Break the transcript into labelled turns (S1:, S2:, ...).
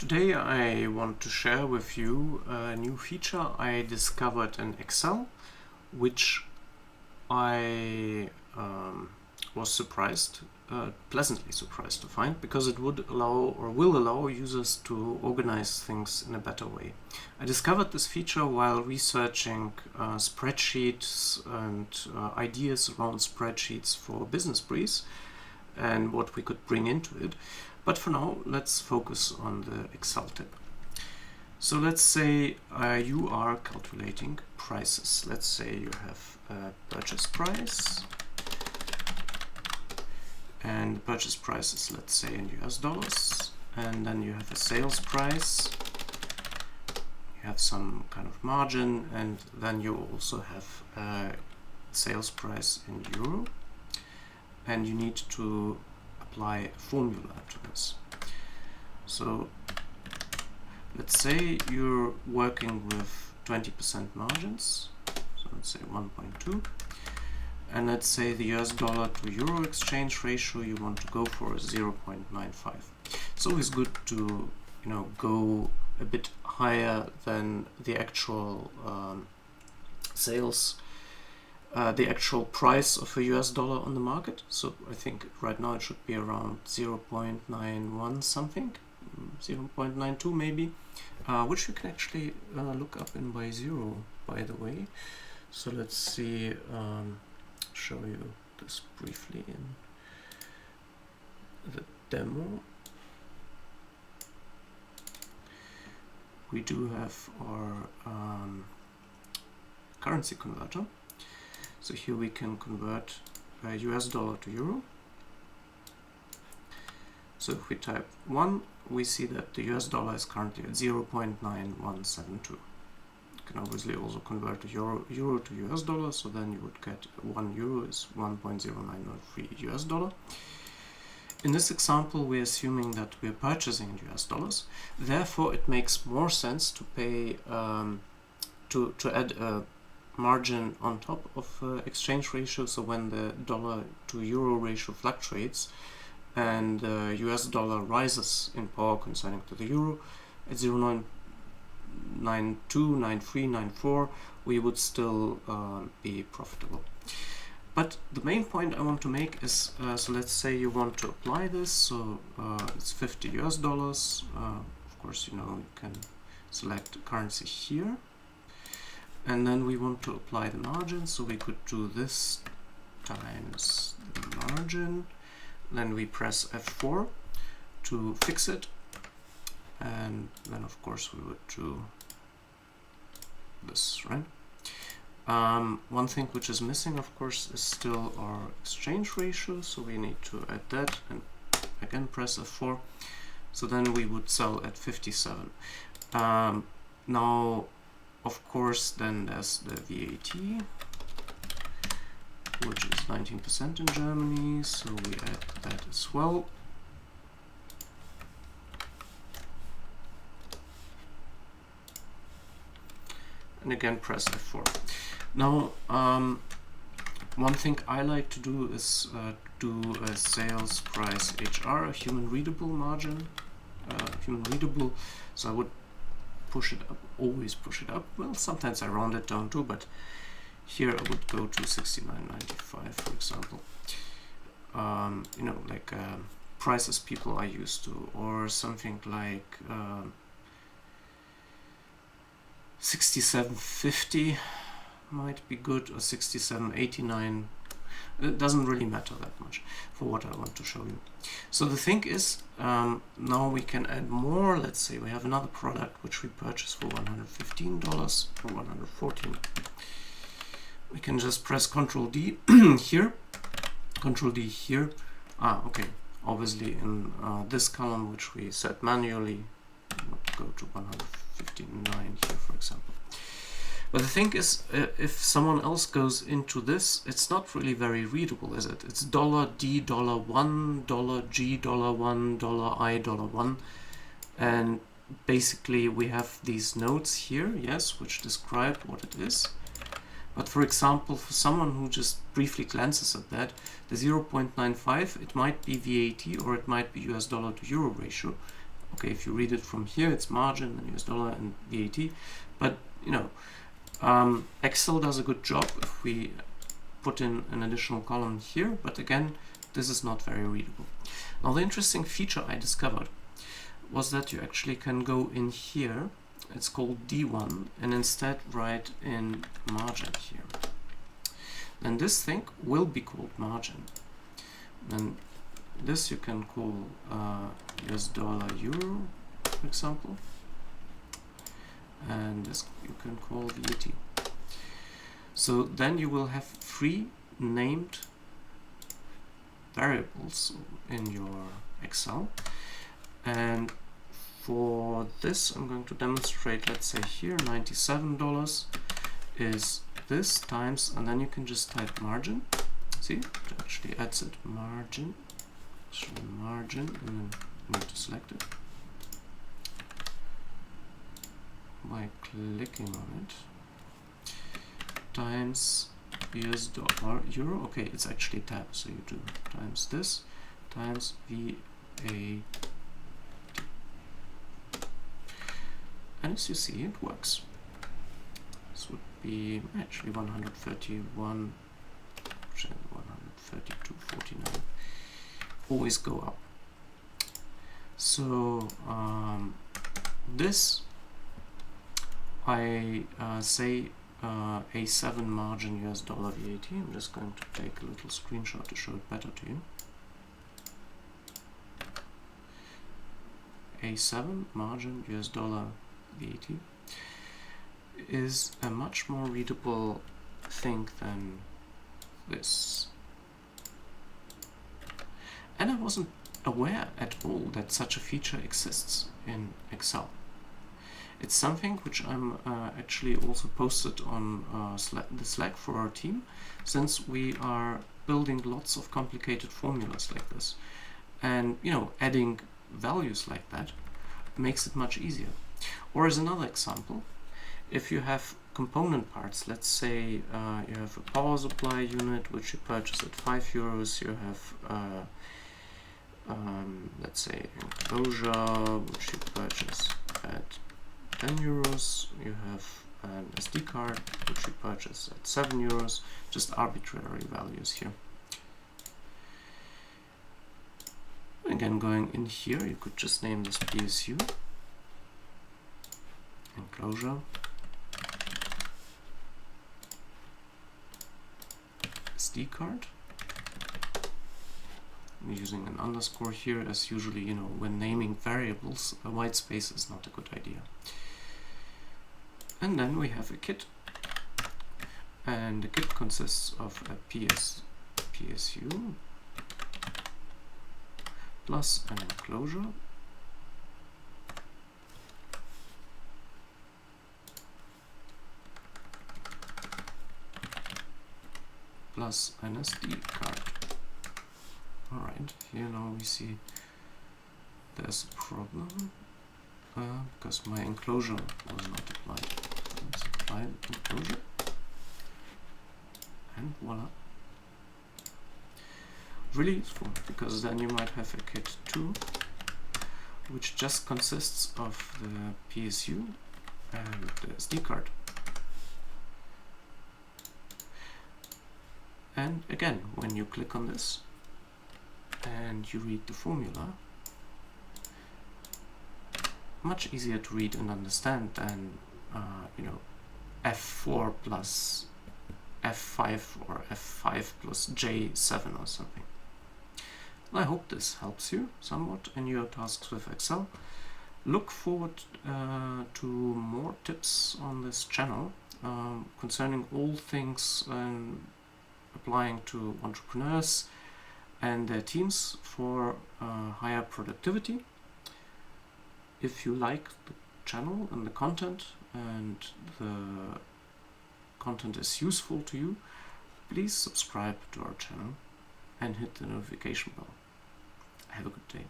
S1: Today I want to share with you a new feature I discovered in Excel, which I was pleasantly surprised to find, because it would allow or will allow users to organize things in a better way. I discovered this feature while researching spreadsheets and ideas around spreadsheets for Business Breeze and what we could bring into it. But for now, let's focus on the Excel tip. So let's say you are calculating prices. Let's say you have a purchase price, and the purchase price is, let's say, in US dollars, and then you have a sales price, you have some kind of margin, and then you also have a sales price in euro, and you need to apply a formula to this. So let's say you're working with 20% margins, so let's say 1.2, and let's say the US dollar to euro exchange ratio you want to go for is 0.95. It's always good to go a bit higher than the actual sales, the actual price of a US dollar on the market. So I think right now it should be around 0.91 something, 0.92 maybe, which you can actually look up in Y0, by the way. So let's see, show you this briefly in the demo. We do have our currency converter. So here we can convert US dollar to euro. So if we type 1, we see that the US dollar is currently at 0.9172. You can obviously also convert euro to US dollar, so then you would get 1 euro is 1.0903 US dollar. In this example, we're assuming that we're purchasing in US dollars. Therefore, it makes more sense to pay to add a margin on top of exchange ratio. So when the dollar to euro ratio fluctuates and US dollar rises in power concerning to the euro at 0.992, 93, 94, we would still be profitable. But the main point I want to make is, so let's say you want to apply this, so it's 50 US dollars. Of course, you can select currency here. And then we want to apply the margin, so we could do this times the margin. Then we press F4 to fix it. And then, of course, we would do this, right? One thing which is missing, of course, is still our exchange ratio. So we need to add that and again press F4. So then we would sell at 57. Now, of course, then there's the VAT, which is 19% in Germany, so we add that as well. And again, press F4. Now, one thing I like to do is do a sales price HR, a human readable margin, human readable. So I would push it up, always push it up. Well, sometimes I round it down too, but here I would go to 69.95, for example. Like prices people are used to, or something like 67.50 might be good, or 67.89. It doesn't really matter that much for what I want to show you. So the thing is, now we can add more. Let's say we have another product which we purchased for $115 or 114. We can just press Ctrl D here, Ctrl D here. Okay. Obviously in this column, which we set manually, we'll go to 159 here, for example. But the thing is, if someone else goes into this, it's not really very readable, is it? It's $D, $1, $G, $1, $I, $1. And basically we have these notes here, yes, which describe what it is. But for example, for someone who just briefly glances at that, the 0.95, it might be VAT or it might be US dollar to euro ratio. Okay, if you read it from here, it's margin and US dollar and VAT, but you know, Excel does a good job if we put in an additional column here, but again, this is not very readable. Now, the interesting feature I discovered was that you actually can go in here, it's called D1, and instead write in margin here. Then this thing will be called margin. Then this you can call US dollar euro, for example, and this you can call VAT. So then you will have 3 named variables in your Excel, and for this I'm going to demonstrate, let's say here $97 is this times, and then you can just type margin. See, it actually adds it, margin, and then you need to select it by clicking on it, times US dollar euro. Okay, it's actually tab, so you do times this times VAT. And as you see, it works. This would be actually 131, 132.49. Always go up. So this I say A7 margin US dollar VAT. I'm just going to take a little screenshot to show it better to you. A7 margin US dollar VAT is a much more readable thing than this. And I wasn't aware at all that such a feature exists in Excel. It's something which I'm actually also posted on the Slack for our team, since we are building lots of complicated formulas like this. And you know, adding values like that makes it much easier. Or as another example, if you have component parts, let's say you have a power supply unit which you purchase at €5, you have let's say enclosure which you purchase at €10, you have an SD card which you purchase at €7, just arbitrary values here. Again, going in here, you could just name this PSU, enclosure, SD card. I'm using an underscore here, as usually, you know, when naming variables, a white space is not a good idea. And then we have a kit, and the kit consists of a PSU plus an enclosure plus an SD card. Alright, here now we see there's a problem because my enclosure was not applied. Let's apply the enclosure, and voila. Really useful, because then you might have a kit 2 which just consists of the PSU and the SD card. And again, when you click on this and you read the formula, much easier to read and understand than you know, F4 plus F5 or F5 plus J7 or something. I hope this helps you somewhat in your tasks with Excel. Look forward to more tips on this channel concerning all things applying to entrepreneurs and their teams for higher productivity. If you like the channel and the content is useful to you, please subscribe to our channel and hit the notification bell. Have a good day.